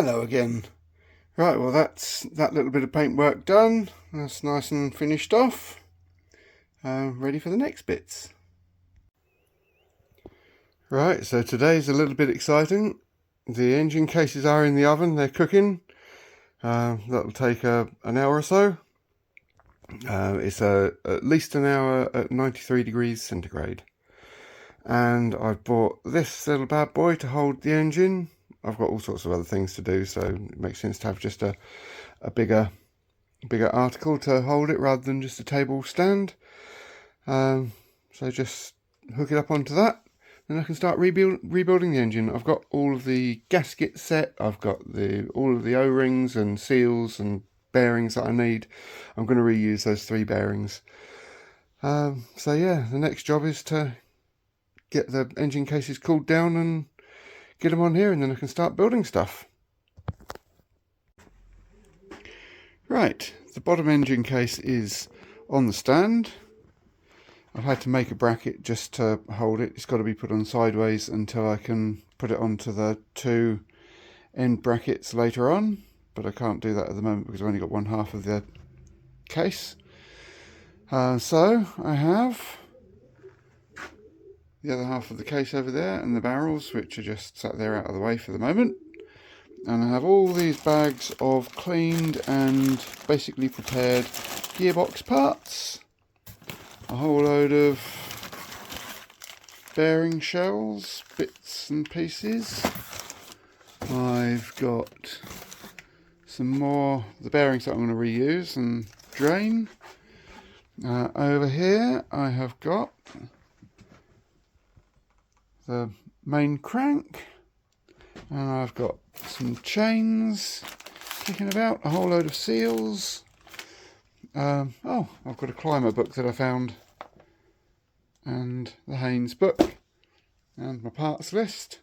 Hello again. Right, well that's that little bit of paintwork done. That's nice and finished off. Ready for the next bits. Right, so today's a little bit exciting. The engine cases are in the oven, they're cooking. That'll take an hour or so. It's at least an hour at 93 degrees centigrade. And I've bought this little bad boy to hold the engine. I've got all sorts of other things to do, so it makes sense to have just a bigger article to hold it rather than just a table stand. So just hook it up onto that, then I can start rebuilding the engine. I've got all of the gaskets set, I've got all of the O-rings and seals and bearings that I need. I'm going to reuse those 3 bearings. So yeah, the next job is to get the engine cases cooled down and get them on here, and then I can start building stuff. Right, the bottom engine case is on the stand. I've had to make a bracket just to hold it. It's got to be put on sideways until I can put it onto the 2 end brackets later on, but I can't do that at the moment because I've only got one half of the case. So I have the other half of the case over there and the barrels, which are just sat there out of the way for the moment. And I have all these bags of cleaned and basically prepared gearbox parts. A whole load of bearing shells, bits and pieces. I've got some more of the bearings that I'm going to reuse and drain. Over here I have got the main crank, and I've got some chains kicking about, a whole load of seals. I've got a climber book that I found, and the Haynes book, and my parts list,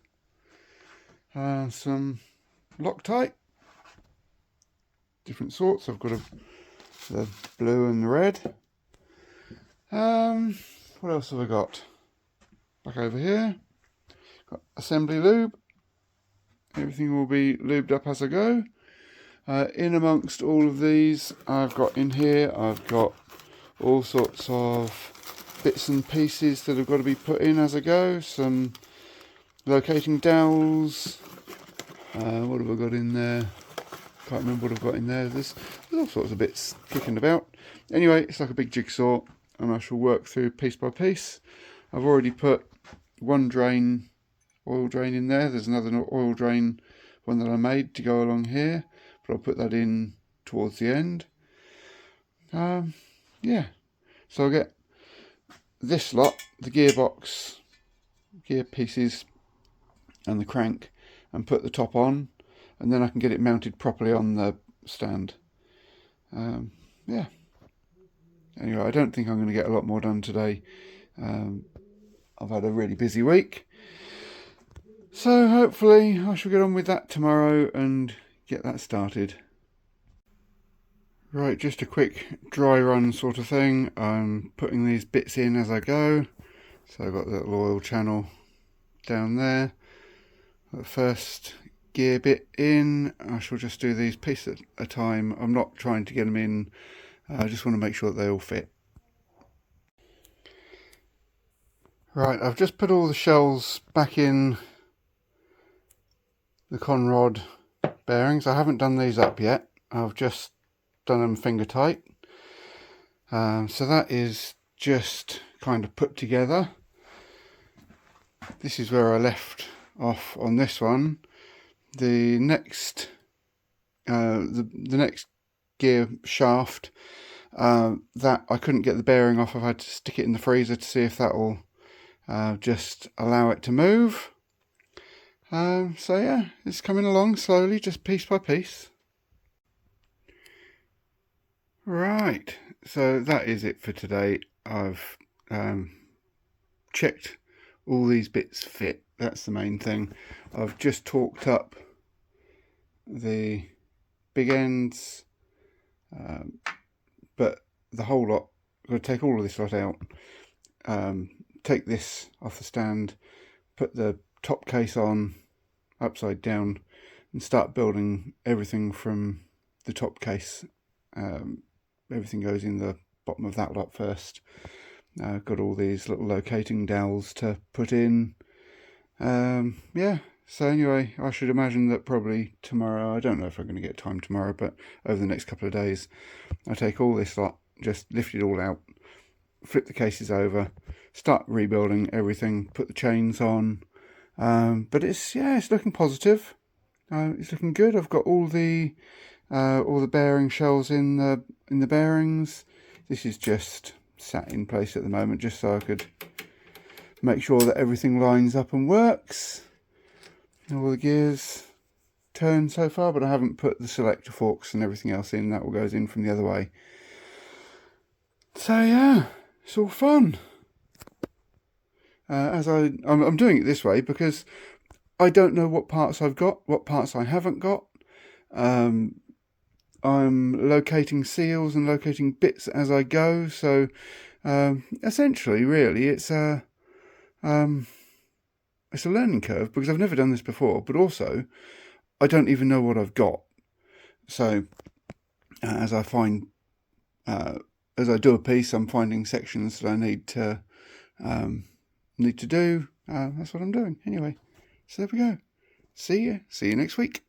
some Loctite, different sorts. I've got the blue and the red. What else have I got? Back over here, got assembly lube. Everything will be lubed up as I go. In amongst all of these, I've got all sorts of bits and pieces that have got to be put in as I go. Some locating dowels. What have I got in there? Can't remember what I've got in there. There's all sorts of bits kicking about. Anyway, it's like a big jigsaw, and I shall work through piece by piece. I've already put one oil drain in there. There's another oil drain one that I made to go along here, but I'll put that in towards the end. Yeah, so I'll get this lot, the gearbox, gear pieces and the crank, and put the top on, and then I can get it mounted properly on the stand. Yeah, anyway, I don't think I'm going to get a lot more done today. I've had a really busy week, so hopefully I shall get on with that tomorrow and get that started. Right, just a quick dry run sort of thing. I'm putting these bits in as I go. So I've got the little oil channel down there. The first gear bit in. I shall just do these pieces at a time. I'm not trying to get them in. I just want to make sure that they all fit. Right, I've just put all the shells back in the conrod bearings. I haven't done these up yet. I've just done them finger tight. So that is just kind of put together. This is where I left off on this one. The next the next gear shaft, that I couldn't get the bearing off. I've had to stick it in the freezer to see if that will just allow it to move. So yeah, it's coming along slowly, just piece by piece. Right, so that is it for today. I've checked all these bits fit. That's the main thing. I've just torqued up the big ends, but the whole lot, I'm going to take all of this lot out, take this off the stand, put the top case on upside down, and start building everything from the top case. Everything goes in the bottom of that lot first. I've got all these little locating dowels to put in. Yeah, so anyway, I should imagine that probably tomorrow, I don't know if I'm going to get time tomorrow, but over the next couple of days, I take all this lot, just lift it all out, flip the cases over, start rebuilding everything, put the chains on. But it's looking positive. It's looking good. I've got all the bearing shells in the bearings. This is just sat in place at the moment, just so I could make sure that everything lines up and works. All the gears turn so far, but I haven't put the selector forks and everything else in. That all goes in from the other way. So yeah, it's all fun. I'm doing it this way because I don't know what parts I've got, what parts I haven't got. I'm locating seals and locating bits as I go. So essentially, really, it's a learning curve because I've never done this before, but also I don't even know what I've got. So as I do a piece, I'm finding sections that I need to do. That's what I'm doing anyway. So there we go. See you next week.